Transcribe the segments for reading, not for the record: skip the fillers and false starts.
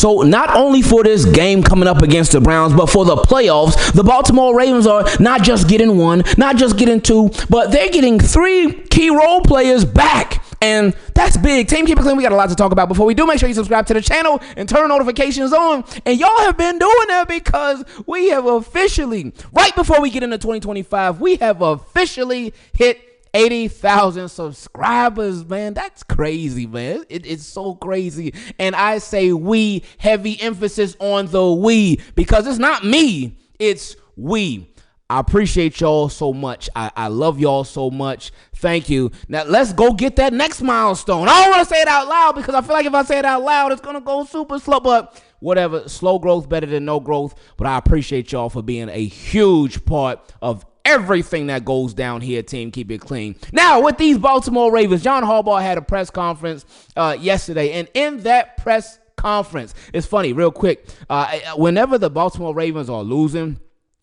So not only for this game coming up against the Browns, but for the playoffs, the Baltimore Ravens are not just getting one, not just getting two, but they're getting 3 key role players back. And that's big. Team KeepItClean, we got a lot to talk about. Before we do, make sure you subscribe to the channel and turn notifications on. And y'all have been doing that because we have officially, right before we get into 2025, we have officially hit 80,000 subscribers, man. That's crazy, man. It's so crazy. And I say we, heavy emphasis on the we, because it's not me, it's we. I appreciate y'all so much. I love y'all so much. Thank you. Now, let's go get that next milestone. I don't want to say it out loud because I feel like if I say it out loud, it's going to go super slow. But whatever, slow growth better than no growth. But I appreciate y'all for being a huge part of everything that goes down here at Team Keep It Clean. Now, with these Baltimore Ravens, John Harbaugh had a press conference yesterday. And in that press conference, it's funny, real quick, whenever the Baltimore Ravens are losing,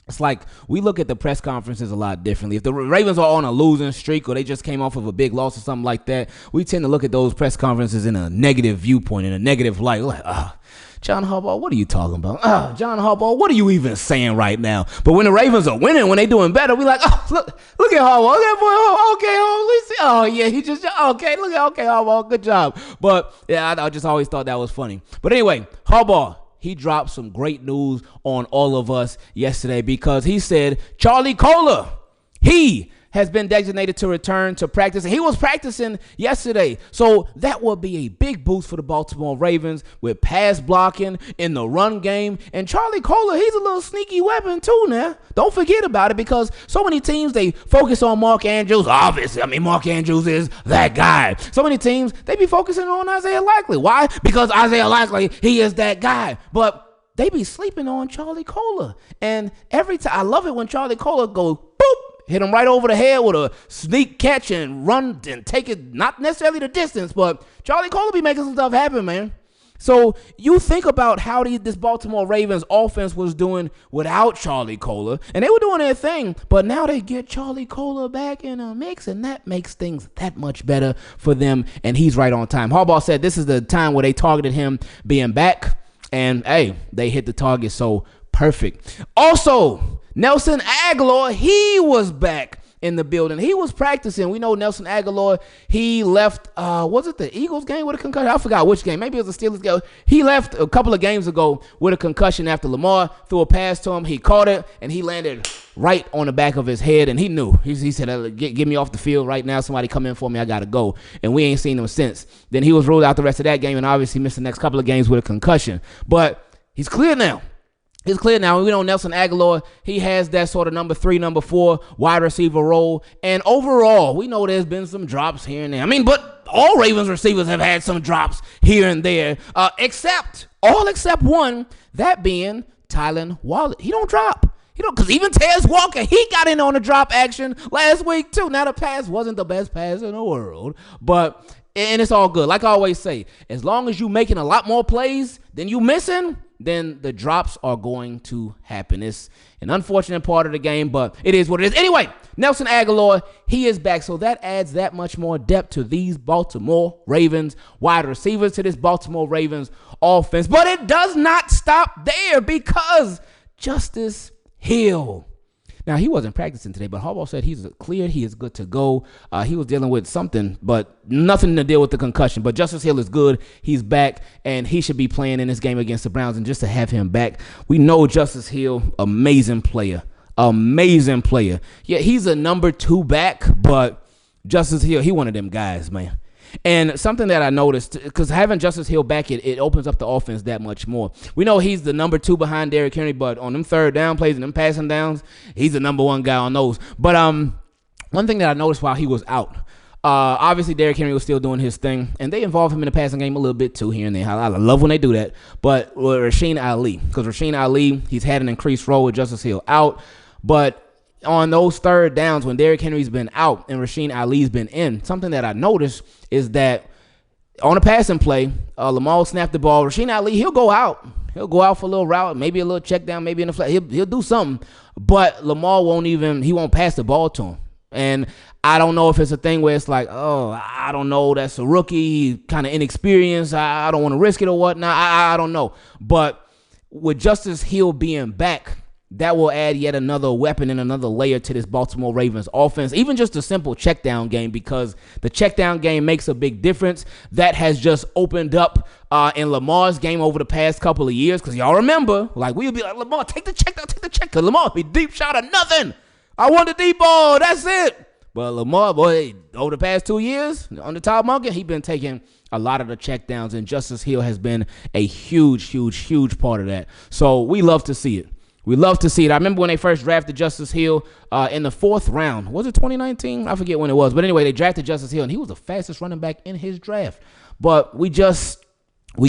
it's like we look at the press conferences a lot differently. If the Ravens are on a losing streak or they just came off of a big loss or something like that, we tend to look at those press conferences in a negative viewpoint, in a negative light. Like, John Harbaugh, what are you talking about? John Harbaugh, what are you even saying right now? But when the Ravens are winning, when they doing better, we like, look at Harbaugh. Look at boy, okay, yeah, he just, okay, Harbaugh, good job. But yeah, I just always thought that was funny. But anyway, Harbaugh, he dropped some great news on all of us yesterday because he said Charlie Kolar, he has been designated to return to practice. And he was practicing yesterday. So that will be a big boost for the Baltimore Ravens with pass blocking in the run game. And Charlie Kolar, he's a little sneaky weapon too now. Don't forget about it because so many teams, they focus on Mark Andrews. Obviously, I mean, Mark Andrews is that guy. So many teams, they be focusing on Isaiah Likely. Why? Because Isaiah Likely, he is that guy. But they be sleeping on Charlie Kolar. And every time, I love it when Charlie Kolar goes, boop, hit him right over the head with a sneak catch and run and take it, not necessarily the distance, but Charlie Kolar be making some stuff happen, man. So you think about how this Baltimore Ravens offense was doing without Charlie Kolar, and they were doing their thing, but now they get Charlie Kolar back in a mix, and that makes things that much better for them, and he's right on time. Harbaugh said this is the time where they targeted him being back, and hey, they hit the target, so perfect. Also, Nelson Agholor, he was back in the building. He was practicing. We know Nelson Agholor, he left, was it the Eagles game with a concussion? I forgot which game. Maybe it was the Steelers game. He left a couple of games ago with a concussion after Lamar threw a pass to him. He caught it, and he landed right on the back of his head, and he knew. He said, get me off the field right now. Somebody come in for me. I got to go. And we ain't seen him since. Then he was ruled out the rest of that game and obviously missed the next couple of games with a concussion. But he's clear now. It's clear now. We know Nelson Agholor, he has that sort of number 3, number 4 wide receiver role. And overall, we know there's been some drops here and there. I mean, but all Ravens receivers have had some drops here and there, except one, that being Tylan Wallace. He don't drop. Because even Tez Walker, he got in on the drop action last week too. Now the pass wasn't the best pass in the world, and it's all good. Like I always say, as long as you making a lot more plays than you missing, then the drops are going to happen. It's an unfortunate part of the game, but it is what it is. Anyway, Nelson Agholor, he is back, so that adds that much more depth to these Baltimore Ravens wide receivers, to this Baltimore Ravens offense. But it does not stop there because Justice Hill. Now, he wasn't practicing today, but Harbaugh said he's cleared. He is good to go. He was dealing with something, but nothing to deal with the concussion. But Justice Hill is good. He's back, and he should be playing in this game against the Browns. And just to have him back, we know Justice Hill, amazing player. Amazing player. Yeah, he's a number 2 back, but Justice Hill, he one of them guys, man. And something that I noticed, because having Justice Hill back, it opens up the offense that much more. We know he's the number 2 behind Derrick Henry, but on them third down plays and them passing downs, he's the number 1 guy on those. But one thing that I noticed while he was out, obviously Derrick Henry was still doing his thing, and they involved him in the passing game a little bit too here and there. I love when they do that. But with Rasheen Ali, because Rasheen Ali, he's had an increased role with Justice Hill out, but on those third downs when Derrick Henry's been out and Rasheen Ali's been in, something that I noticed is that on a passing play, Lamar snapped the ball. Rasheen Ali, he'll go out. He'll go out for a little route, maybe a little check down, maybe in the flat. He'll do something, but Lamar won't pass the ball to him. And I don't know if it's a thing where it's like, oh, I don't know, that's a rookie, kind of inexperienced, I don't want to risk it or whatnot. I don't know. But with Justice Hill being back, that will add yet another weapon and another layer to this Baltimore Ravens offense. Even just a simple check down game, because the check down game makes a big difference. That has just opened up in Lamar's game over the past couple of years. Because y'all remember, like, we would be like, Lamar, take the check down, take the check. Because Lamar be deep shot or nothing. I want the deep ball, that's it. But Lamar, boy, over the past 2 years, under Todd Monken, he's been taking a lot of the checkdowns, and Justice Hill has been a huge part of that. So we love to see it. We love to see it. I remember when they first drafted Justice Hill in the 4th round. Was it 2019? I forget when it was. But anyway, they drafted Justice Hill, and he was the fastest running back in his draft. But we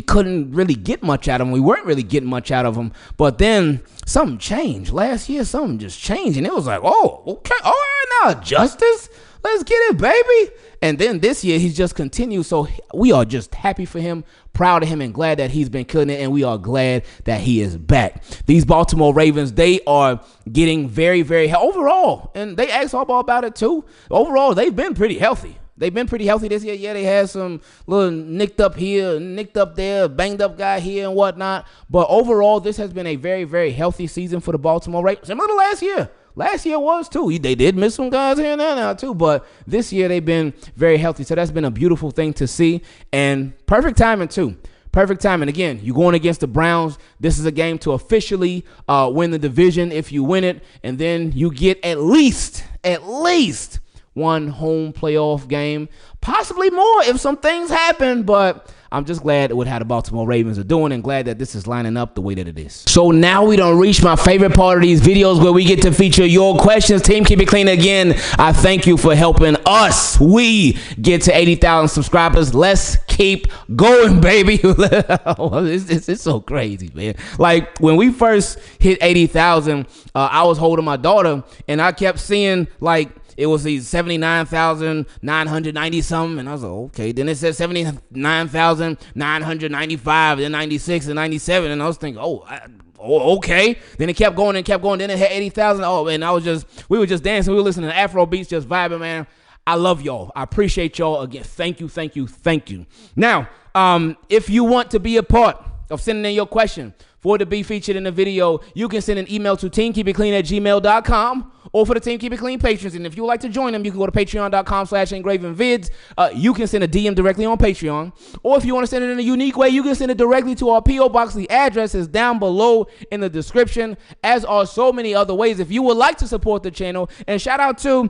couldn't really get much out of him. We weren't really getting much out of him. But then something changed. Last year, something just changed. And it was like, oh, okay. All right, now, Justice. Let's get it, baby. And then this year, he's just continued. So we are just happy for him, proud of him, and glad that he's been killing it. And we are glad that he is back. These Baltimore Ravens, they are getting very, very overall. And they asked Harbaugh about it too. Overall, they've been pretty healthy. They've been pretty healthy this year. Yeah, they had some little nicked up here, nicked up there, banged up guy here and whatnot. But overall, this has been a very, very healthy season for the Baltimore Ravens. Similar to last year. Last year was too. They did miss some guys here and there now too. But this year they've been very healthy. So that's been a beautiful thing to see. And perfect timing too. Perfect timing. Again, you're going against the Browns. This is a game to officially win the division if you win it. And then you get at least one home playoff game, possibly more if some things happen, but I'm just glad with how the Baltimore Ravens are doing and glad that this is lining up the way that it is. So now we done reach my favorite part of these videos where we get to feature your questions. Team Keep It Clean again. I thank you for helping us. We get to 80,000 subscribers. Let's keep going, baby. It's so crazy, man. Like when we first hit 80,000, I was holding my daughter and I kept seeing like, it was these 79,990 something, and I was like, okay. Then it said 79,995, then 96 and 97, and I was thinking, okay. Then it kept going and kept going. Then it had 80,000. Oh, and we were just dancing. We were listening to Afro beats, just vibing, man. I love y'all. I appreciate y'all again. Thank you. Now, if you want to be a part of sending in your question for it to be featured in the video, you can send an email to teamkeepitclean@gmail.com or for the Team Keep It Clean patrons. And if you would like to join them, you can go to patreon.com/Ingravenvids. You can send a DM directly on Patreon. Or if you want to send it in a unique way, you can send it directly to our P.O. Box. The address is down below in the description, as are so many other ways if you would like to support the channel. And shout out to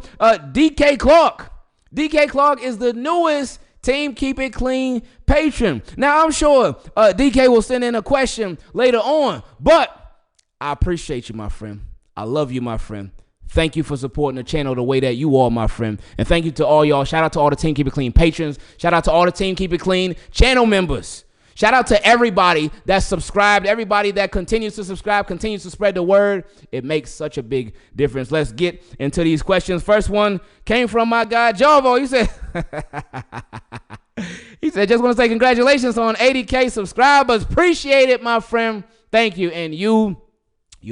DK Clark. DK Clark is the newest Team Keep It Clean patron. Now, I'm sure DK will send in a question later on, but I appreciate you, my friend. I love you, my friend. Thank you for supporting the channel the way that you are, my friend. And thank you to all y'all. Shout out to all the Team Keep It Clean patrons. Shout out to all the Team Keep It Clean channel members. Shout out to everybody that's subscribed, everybody that continues to subscribe, continues to spread the word. It makes such a big difference. Let's get into these questions. First one came from my guy, Javo. He said, just want to say congratulations on 80K subscribers. Appreciate it, my friend. Thank you. And you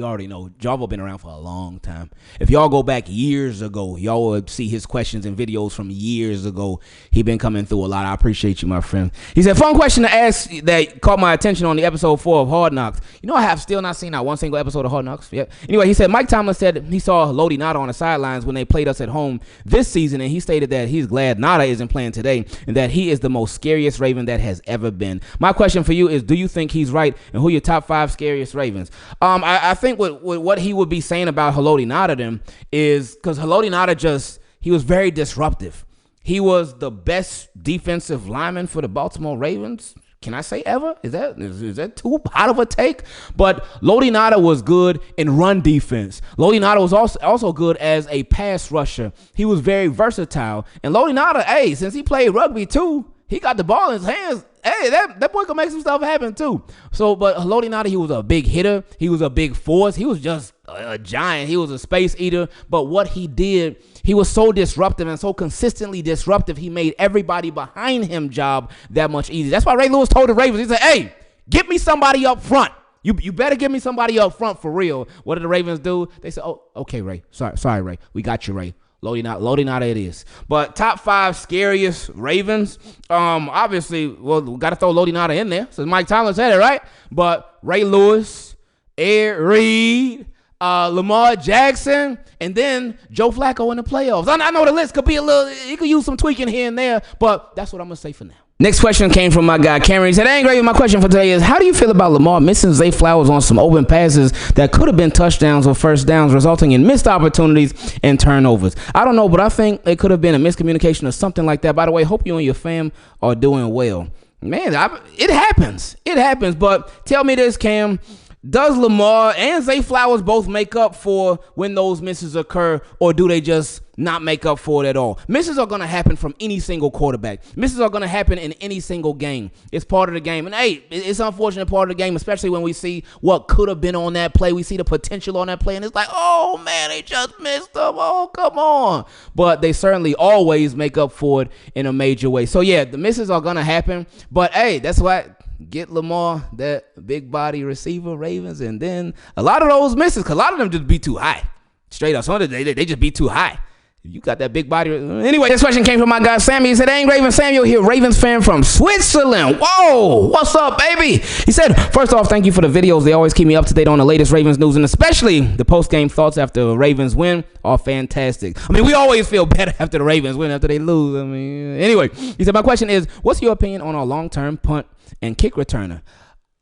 already know, Javo been around for a long time. If y'all go back years ago, y'all would see his questions and videos from years ago. He been coming through a lot. I appreciate you, my friend. He said, fun question to ask that caught my attention on the episode 4 of Hard Knocks. You know, I have still not seen that one single episode of Hard Knocks. Yep. Anyway, he said, Mike Tomlin said he saw Lodi Nada on the sidelines when they played us at home this season, and he stated that he's glad Nada isn't playing today and that he is the most scariest Raven that has ever been. My question for you is, do you think he's right, and who are your top 5 scariest Ravens? I think what he would be saying about Haloti Ngata then is, because Haloti Ngata he was very disruptive. He was the best defensive lineman for the Baltimore Ravens. Can I say ever? Is that too hot of a take? But Haloti Ngata was good in run defense. Haloti Ngata was also good as a pass rusher. He was very versatile. And Haloti Ngata, since he played rugby too, he got the ball in his hands. Hey, that boy can make some stuff happen too. So, but Haloti Ngata, he was a big hitter. He was a big force. He was just a giant. He was a space eater. But what he did, he was so disruptive and so consistently disruptive, he made everybody behind him job that much easier. That's why Ray Lewis told the Ravens, he said, hey, get me somebody up front. You better give me somebody up front for real. What did the Ravens do? They said, oh, okay, Ray. Sorry, Ray. We got you, Ray. Lodi Nada it is. But top 5 scariest Ravens. Obviously, well, we got to throw Lodi Nada in there. So Mike Tomlin said it, right? But Ray Lewis, Ed Reed, Lamar Jackson, and then Joe Flacco in the playoffs. I know the list could be he could use some tweaking here and there, but that's what I'm going to say for now. Next question came from my guy Cameron. He said, "Hey, Ingraven, my question for today is, how do you feel about Lamar missing Zay Flowers on some open passes that could have been touchdowns or first downs, resulting in missed opportunities and turnovers? I don't know, but I think it could have been a miscommunication or something like that. By the way, hope you and your fam are doing well." Man, it happens. It happens, but tell me this, Cam. Does Lamar and Zay Flowers both make up for when those misses occur, or do they just not make up for it at all? Misses are going to happen from any single quarterback. Misses are going to happen in any single game. It's part of the game. And, hey, it's an unfortunate part of the game, especially when we see what could have been on that play. We see the potential on that play, and it's like, oh, man, they just missed them. Oh, come on. But they certainly always make up for it in a major way. So, yeah, the misses are going to happen. But, hey, that's why – get Lamar that big body receiver, Ravens, and then a lot of those misses, because a lot of them just be too high. Straight up. Some of them, they just be too high. You got that big body. Anyway, this question came from my guy Sammy. He said, "Hey, Ingraven, Samuel here, Ravens fan from Switzerland. Whoa, what's up, baby?" He said, "First off, thank you for the videos. They always keep me up to date on the latest Ravens news, and especially the post-game thoughts after a Ravens win are fantastic." I mean, we always feel better after the Ravens win after they lose. I mean, anyway, he said, "My question is, what's your opinion on our long-term punt and kick returner?"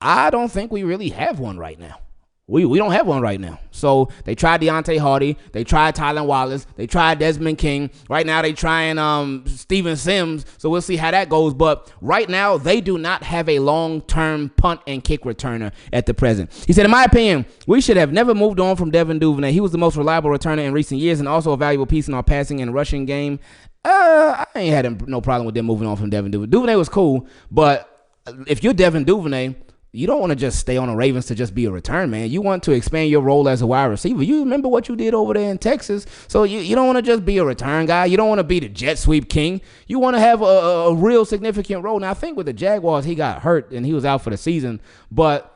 I don't think we really have one right now. We don't have one right now. So they tried Deontay Hardy. They tried Tylan Wallace. They tried Desmond King. Right now they trying Steven Sims. So we'll see how that goes. But right now they do not have a long-term punt and kick returner at the present. He said, "In my opinion, we should have never moved on from Devin Duvernay. He was the most reliable returner in recent years and also a valuable piece in our passing and rushing game." I ain't had no problem with them moving on from Devin Duvernay. Duvernay was cool, but if you're Devin Duvernay, you don't want to just stay on the Ravens to just be a return man. You want to expand your role as a wide receiver. You remember what you did over there in Texas. So you don't want to just be a return guy. You don't want to be the jet sweep king. You want to have a real significant role. Now, I think with the Jaguars, he got hurt and he was out for the season. But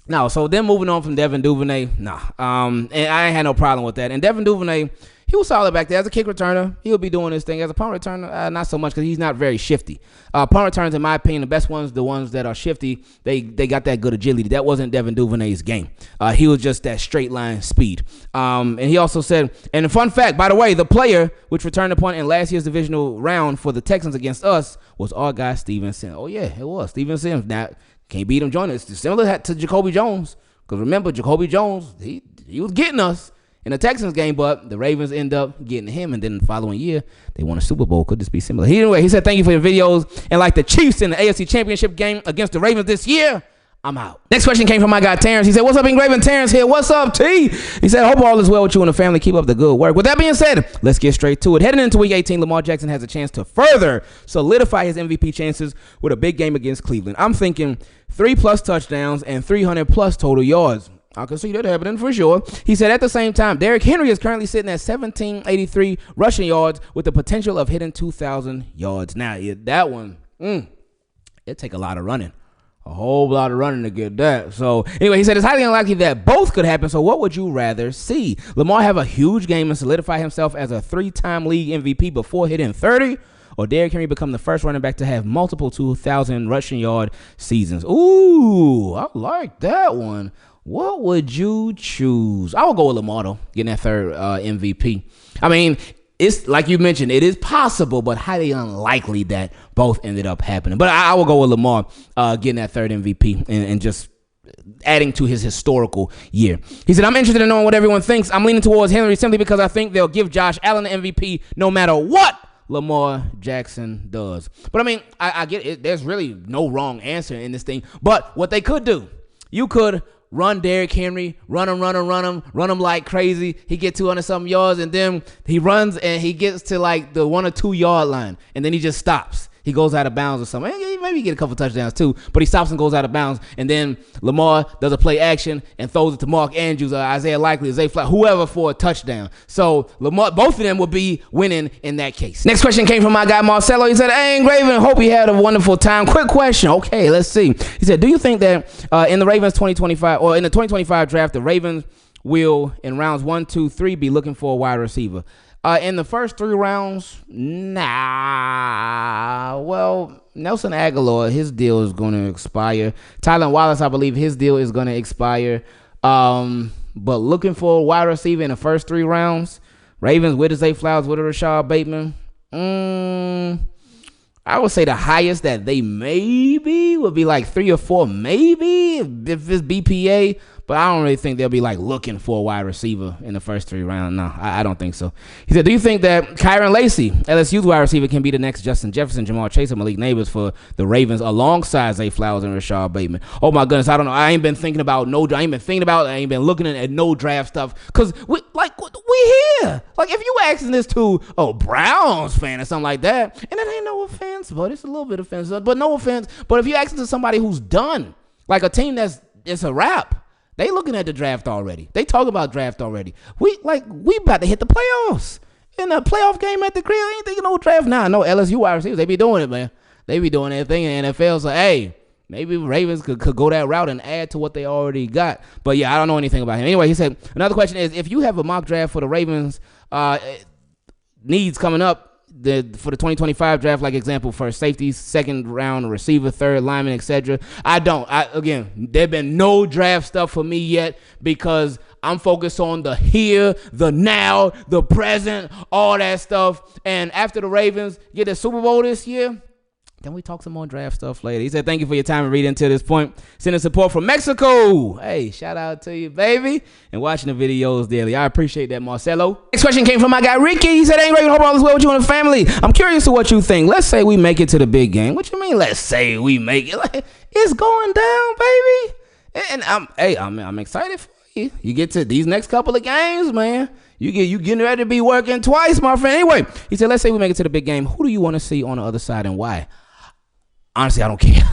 no, so them moving on from Devin Duvernay, nah. And I ain't had no problem with that. And Devin Duvernay, he was solid back there. As a kick returner, he'll be doing his thing. As a punt returner, not so much because he's not very shifty. Punt returners, in my opinion, the best ones, the ones that are shifty, they got that good agility. That wasn't Devin Duvernay's game. He was just that straight line speed. And he also said, and a fun fact, by the way, the player which returned the punt in last year's divisional round for the Texans against us was our guy, Steven Sims. Oh, yeah, it was. Steven Sims. Now, can't beat him joining us. Similar to Jacoby Jones. Because remember, Jacoby Jones, he was getting us in the Texans game, but the Ravens end up getting him, and then the following year, they won a Super Bowl. Could this be similar? Anyway, he said, "Thank you for your videos, and like the Chiefs in the AFC Championship game against the Ravens this year, I'm out." Next question came from my guy Terrence. He said, "What's up, Ingraven? Terrence here. What's up, T?" He said, "I hope all is well with you and the family. Keep up the good work." With that being said, let's get straight to it. Heading into Week 18, Lamar Jackson has a chance to further solidify his MVP chances with a big game against Cleveland. I'm thinking 3+ touchdowns and 300+ total yards. I can see that happening for sure. He said, at the same time, Derrick Henry is currently sitting at 1,783 rushing yards with the potential of hitting 2,000 yards. Now, that one, it take a lot of running. A whole lot of running to get that. So, anyway, he said it's highly unlikely that both could happen. So, what would you rather see? Lamar have a huge game and solidify himself as a 3-time league MVP before hitting 30? Or Derrick Henry become the first running back to have multiple 2,000 rushing yard seasons? Ooh, I like that one. What would you choose? I would go with Lamar, though, getting that third MVP. I mean, it's like you mentioned, it is possible, but highly unlikely that both ended up happening. But I will go with Lamar getting that third MVP and just adding to his historical year. He said, "I'm interested in knowing what everyone thinks. I'm leaning towards Henry simply because I think they'll give Josh Allen the MVP no matter what Lamar Jackson does." But I mean, I get it. There's really no wrong answer in this thing. But what they could do, you could run Derrick Henry, run him like crazy. He get 200-something yards, and then he runs and he gets to like the 1 or 2 yard line, and then he just stops. He goes out of bounds or something. Maybe he get a couple touchdowns too, but he stops and goes out of bounds. And then Lamar does a play action and throws it to Mark Andrews or Isaiah Likely, Zay Flowers, whoever for a touchdown. So Lamar, both of them would be winning in that case. Next question came from my guy Marcelo. He said, "Hey, Ingraven, hope you had a wonderful time. Quick question." Okay, let's see. He said, "Do you think that in the Ravens 2025 or in the 2025 draft, the Ravens will in rounds 1, 2, 3 be looking for a wide receiver?" In the first 3 rounds, nah. Well, Nelson Agholor, his deal is going to expire. Tylan Wallace, I believe his deal is going to expire. But looking for a wide receiver in the first 3 rounds, Ravens with Zay Flowers, with Rashad Bateman. I would say the highest that they maybe would be like 3 or 4, maybe if it's BPA. But I don't really think they'll be like looking for a wide receiver in the first 3 rounds. No, I don't think so. He said, do you think that Kyron Lacy, LSU's wide receiver, can be the next Justin Jefferson, Jamar Chase, and Malik Neighbors for the Ravens alongside Zay Flowers and Rashad Bateman? Oh my goodness, I don't know. I ain't been looking at no draft stuff because we here. Like if you asking this to a Browns fan or something like that, and it ain't no offense, but it's a little bit offensive, but no offense. But if you asking to somebody who's done, like a team it's a wrap. They looking at the draft already. They talk about draft already. We about to hit the playoffs. In a playoff game at the crib, I ain't thinking no draft now. No LSU wide receivers. They be doing it, man. They be doing everything in the NFL. So, hey, maybe Ravens could go that route and add to what they already got. But, yeah, I don't know anything about him. Anyway, he said, another question is, if you have a mock draft for the Ravens needs coming up, for the 2025 draft, like example, first safety, second round receiver, third lineman, etc. Again, there been no draft stuff for me yet because I'm focused on the here, the now, the present, all that stuff. And after the Ravens get a Super Bowl this year, then we talk some more draft stuff later. He said, thank you for your time and reading until this point. Sending support from Mexico. Hey, shout out to you, baby. And watching the videos daily. I appreciate that, Marcelo. Next question came from my guy, Ricky. He said, hey, Raven, hope all is well with you and the family. I'm curious to what you think. Let's say we make it to the big game. What you mean, let's say we make it? Like, it's going down, baby. And I'm excited for you. You get to these next couple of games, man. You getting ready to be working twice, my friend. Anyway, he said, let's say we make it to the big game. Who do you want to see on the other side and why? Honestly, I don't care.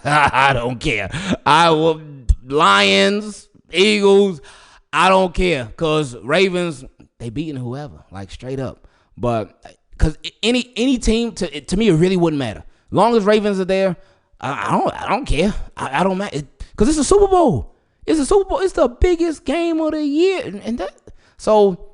I don't care. Lions, Eagles, I don't care. Because Ravens, they beating whoever, like straight up. But because any team, to me, it really wouldn't matter. As long as Ravens are there, I don't care. I don't matter. Because it's a Super Bowl. It's a Super Bowl. It's the biggest game of the year.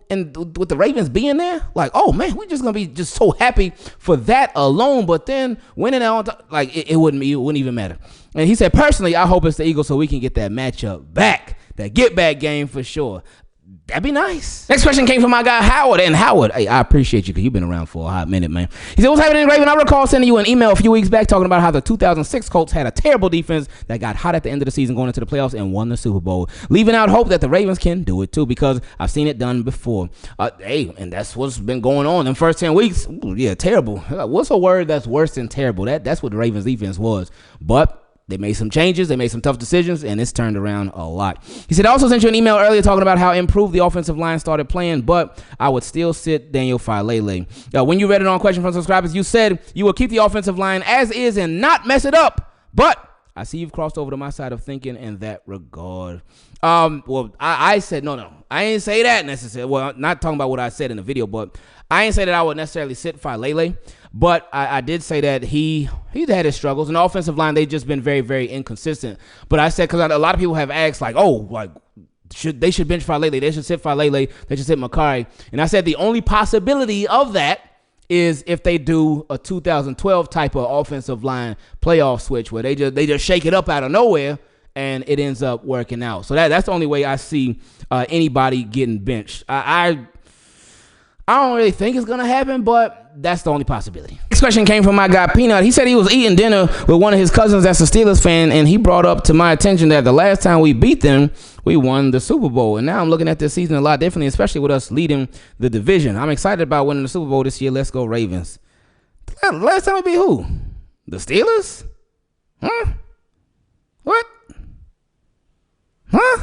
And with the Ravens being there, like, oh man, we're just gonna be just so happy for that alone. But then winning out, like it wouldn't even matter. And he said, personally, I hope it's the Eagles so we can get that matchup back, that get back game for sure. That'd be nice. Next question came from my guy Howard. And Howard, hey, I appreciate you because you've been around for a hot minute, man. He said, what's happening, Raven? I recall sending you an email a few weeks back talking about how the 2006 Colts had a terrible defense that got hot at the end of the season going into the playoffs and won the Super Bowl. Leaving out hope that the Ravens can do it too because I've seen it done before. And that's what's been going on in the first 10 weeks. Ooh, yeah, terrible. What's a word that's worse than terrible? That's what the Ravens defense was. But they made some changes. They made some tough decisions, and it's turned around a lot. He said, I also sent you an email earlier talking about how improved the offensive line started playing, but I would still sit Daniel Falele. When you read it on question from subscribers, you said you will keep the offensive line as is and not mess it up, but I see you've crossed over to my side of thinking in that regard. I said, no, I ain't say that necessarily. Well, not talking about what I said in the video, but I ain't say that I would necessarily sit Falele. But I did say that he's had his struggles. In the offensive line, they've just been very, very inconsistent. But I said, because a lot of people have asked, like, they should bench Falele. They should sit Falele. They should sit Makari. And I said the only possibility of that is if they do a 2012 type of offensive line playoff switch where they just shake it up out of nowhere and it ends up working out. So that's the only way I see anybody getting benched. I don't really think it's going to happen, but that's the only possibility. Next question came from my guy Peanut. He said he was eating dinner with one of his cousins that's a Steelers fan, and he brought up to my attention that the last time we beat them, we won the Super Bowl. And now I'm looking at this season a lot differently, especially with us leading the division. I'm excited about winning the Super Bowl this year. Let's go Ravens. Last time we beat who? The Steelers? Huh? What? Huh?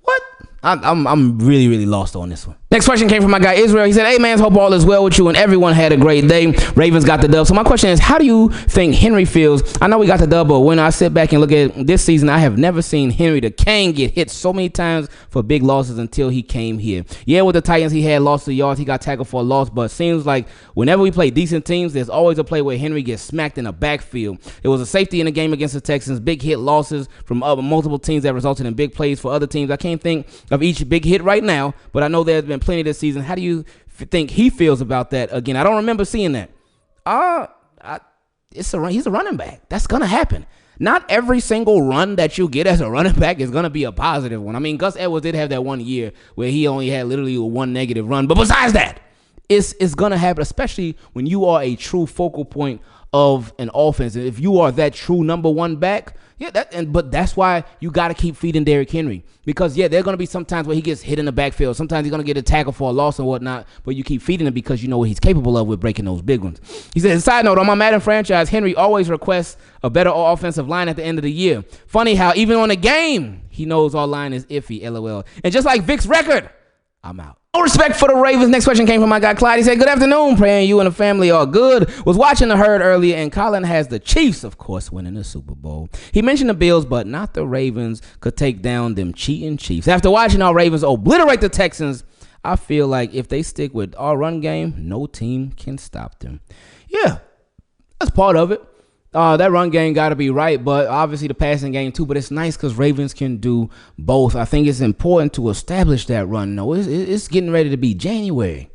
What? I'm really, really lost on this one. Next question came from my guy Israel. He said, hey, man, hope all is well with you and everyone had a great day. Ravens got the dub. So my question is, how do you think Henry feels? I know we got the dub, but when I sit back and look at this season, I have never seen Henry the Cane get hit so many times for big losses until he came here. Yeah, with the Titans, he had lost the yards. He got tackled for a loss, but it seems like whenever we play decent teams, there's always a play where Henry gets smacked in the backfield. It was a safety in the game against the Texans, big hit losses from multiple teams that resulted in big plays for other teams. I can't think of each big hit right now, but I know there's been plenty this season. How do you think he feels about that? Again, I don't remember seeing that. He's a running back. That's going to happen. Not every single run that you get as a running back is going to be a positive one. I mean, Gus Edwards did have that 1 year where he only had literally one negative run. But besides that, it's going to happen, especially when you are a true focal point of an offense. If you are that true number one back, but that's why you got to keep feeding Derrick Henry. Because, there are going to be some times where he gets hit in the backfield. Sometimes he's going to get a tackle for a loss and whatnot, but you keep feeding him because you know what he's capable of with breaking those big ones. He says, side note, on my Madden franchise, Henry always requests a better offensive line at the end of the year. Funny how even on the game, he knows our line is iffy, LOL. And just like Vic's record, I'm out. No respect for the Ravens. Next question came from my guy Clyde. He said, good afternoon, praying you and the family are good. Was watching the herd earlier, and Colin has the Chiefs, of course, winning the Super Bowl. He mentioned the Bills, but not the Ravens could take down them cheating Chiefs. After watching our Ravens obliterate the Texans, I feel like if they stick with our run game, no team can stop them. Yeah, that's part of it. That run game got to be right, but obviously the passing game too. But it's nice because Ravens can do both. I think it's important to establish that run. No, it's getting ready to be January.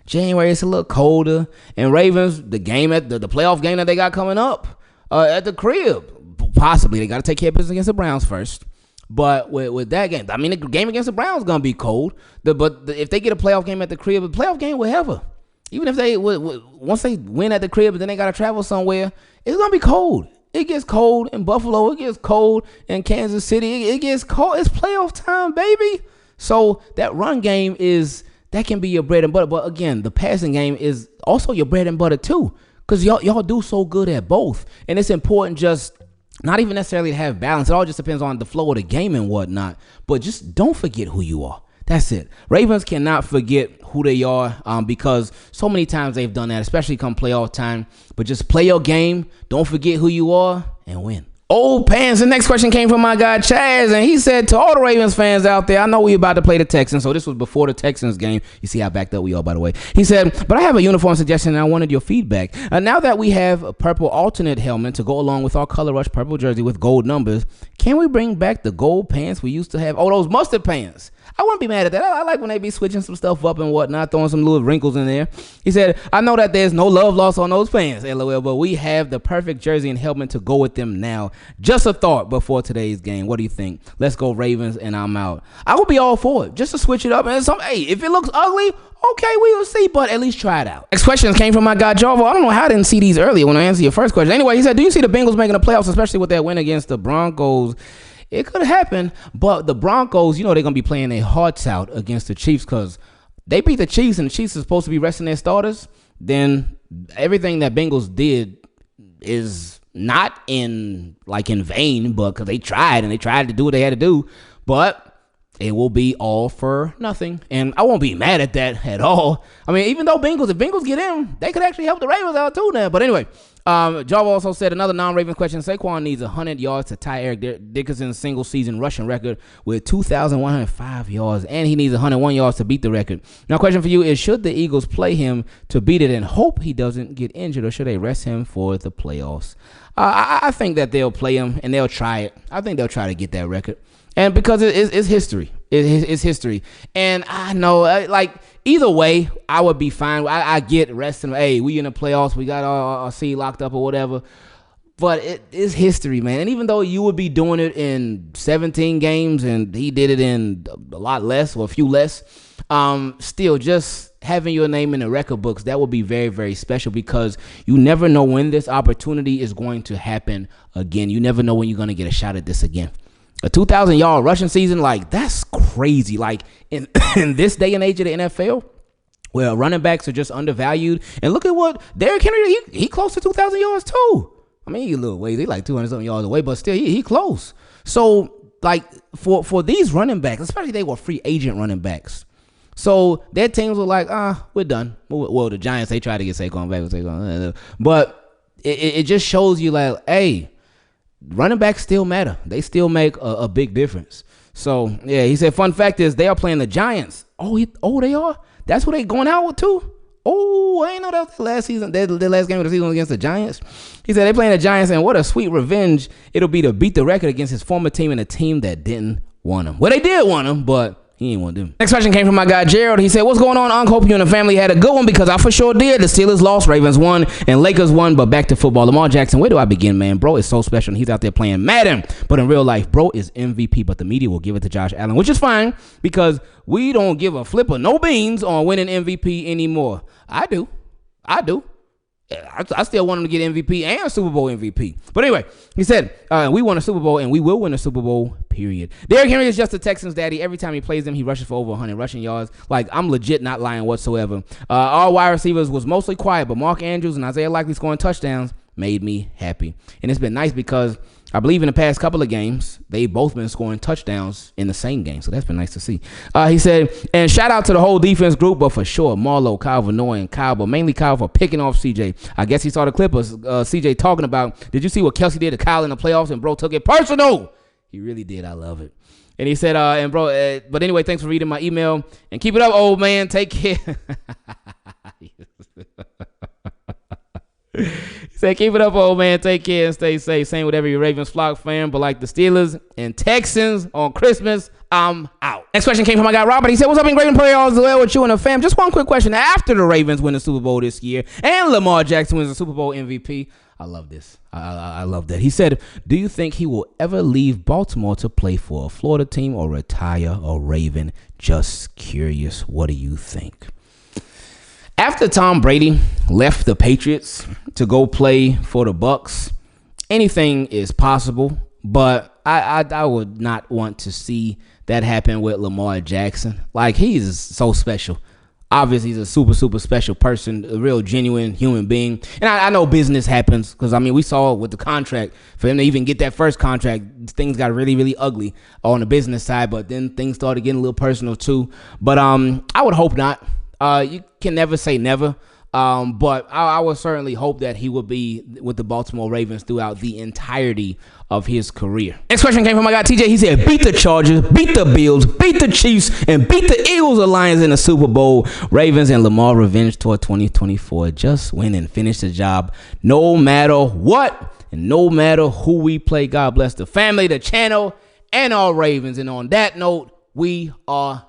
January, it's a little colder, and Ravens, the game at the playoff game that they got coming up at the crib, possibly they got to take care of business against the Browns first. But with that game, I mean, the game against the Browns is gonna be cold. But if they get a playoff game at the crib, a playoff game wherever. Even if they once they win at the crib, and then they got to travel somewhere, it's going to be cold. It gets cold in Buffalo. It gets cold in Kansas City. It gets cold. It's playoff time, baby. So that run game that can be your bread and butter. But again, the passing game is also your bread and butter too, because y'all do so good at both. And it's important just not even necessarily to have balance. It all just depends on the flow of the game and whatnot. But just don't forget who you are. That's it. Ravens cannot forget who they are because so many times they've done that, especially come playoff time. But just play your game, don't forget who you are, and win. Old Pants. The next question came from my guy Chaz, and he said, to all the Ravens fans out there, I know we about to play the Texans, so this was before the Texans game. You see how backed up we are, by the way. He said, but I have a uniform suggestion, and I wanted your feedback. Now that we have a purple alternate helmet to go along with our Color Rush purple jersey with gold numbers, can we bring back the gold pants we used to have? Oh, those mustard pants. I wouldn't be mad at that. I like when they be switching some stuff up and whatnot, throwing some little wrinkles in there. He said, I know that there's no love lost on those pants, LOL, but we have the perfect jersey and helmet to go with them now. Just a thought before today's game. What do you think? Let's go Ravens, and I'm out. I would be all for it, just to switch it up. And if it looks ugly, okay, we will see, but at least try it out. Next question came from my guy Jarvo. I don't know how I didn't see these earlier when I answered your first question. Anyway, he said, do you see the Bengals making the playoffs, especially with that win against the Broncos? It could happen, but the Broncos, they're going to be playing their hearts out against the Chiefs because they beat the Chiefs, and the Chiefs are supposed to be resting their starters. Then everything that Bengals did is not in vain, but because they tried to do what they had to do, but it will be all for nothing. And I won't be mad at that at all. I mean, even though if Bengals get in, they could actually help the Ravens out too now. But anyway, Java also said another non-Raven question. Saquon needs 100 yards to tie Eric Dickerson's single-season rushing record with 2,105 yards, and he needs 101 yards to beat the record. Now, question for you is, should the Eagles play him to beat it and hope he doesn't get injured, or should they rest him for the playoffs? I think that they'll play him, and they'll try it. I think they'll try to get that record. And because it's history. It's history. And I know, either way, I would be fine. I get resting. Hey, we in the playoffs. We got our seed locked up or whatever. But it is history, man. And even though you would be doing it in 17 games and he did it in a lot less or a few less, still just having your name in the record books, that would be very, very special because you never know when this opportunity is going to happen again. You never know when you're going to get a shot at this again. A 2,000-yard rushing season, that's crazy. In this day and age of the NFL, where running backs are just undervalued. And look at what Derrick Henry, he close to 2,000 yards too. I mean, he a little ways. He 200-something yards away, but still, he close. So, for these running backs, especially they were free agent running backs. So, their teams were we're done. Well, the Giants, they tried to get Saquon back. But it just shows you, hey, running backs still matter. They still make a big difference. So, yeah, he said, fun fact is they are playing the Giants. Oh, they are? That's who they going out with, too? Oh, I ain't know that was the last season. The last game of the season against the Giants. He said they playing the Giants, and what a sweet revenge it'll be to beat the record against his former team and a team that didn't want him. Well, they did want him, but He ain't one of them. Next question came from my guy Gerald. He said, what's going on, Unc? Hope you and the family had a good one, because I for sure did. The Steelers lost, Ravens won, and Lakers won. But back to football. Lamar Jackson, where do I begin, man? Bro is so special, and he's out there playing Madden. But in real life, bro is MVP, but the media will give it to Josh Allen, which is fine, because we don't give a flip or no beans on winning MVP anymore. I do. I still want him to get MVP and Super Bowl MVP. But anyway, he said, we won a Super Bowl and we will win a Super Bowl, period. Derrick Henry is just the Texans' daddy. Every time he plays them, he rushes for over 100 rushing yards. Like, I'm legit not lying whatsoever. All wide receivers was mostly quiet, but Mark Andrews and Isaiah Likely scoring touchdowns made me happy. And it's been nice because I believe in the past couple of games, they've both been scoring touchdowns in the same game. So that's been nice to see. He said, and shout out to the whole defense group, but for sure, Marlo, Kyle Vanoy, and Kyle, but mainly Kyle for picking off CJ. I guess he saw the clip of CJ talking about, did you see what Kelsey did to Kyle in the playoffs? And bro took it personal. He really did. I love it. And he said, but anyway, thanks for reading my email. And keep it up, old man. Take care. He said, keep it up, old man. Take care and stay safe. Same with every Ravens flock fan, but like the Steelers and Texans on Christmas, I'm out. Next question came from my guy Robert. He said, what's up, Ingravenvids player? All is well with you and the fam. Just one quick question. After the Ravens win the Super Bowl this year and Lamar Jackson wins the Super Bowl MVP, I love this. I love that. He said, do you think he will ever leave Baltimore to play for a Florida team or retire a Raven? Just curious. What do you think? After Tom Brady left the Patriots to go play for the Bucks, anything is possible, but I would not want to see that happen with Lamar Jackson. Like, he's so special. Obviously, he's a super special person, a real genuine human being. And I know business happens because, I mean, we saw with the contract, for him to even get that first contract, things got really ugly on the business side, but then things started getting a little personal too. But I would hope not. You can never say never, but I would certainly hope that he will be with the Baltimore Ravens throughout the entirety of his career. Next question came from my guy TJ. He said, beat the Chargers, beat the Bills, beat the Chiefs, and beat the Eagles or Lions in the Super Bowl. Ravens and Lamar Revenge Tour 2024. Just win and finish the job no matter what and no matter who we play. God bless the family, the channel, and all Ravens. And on that note, we are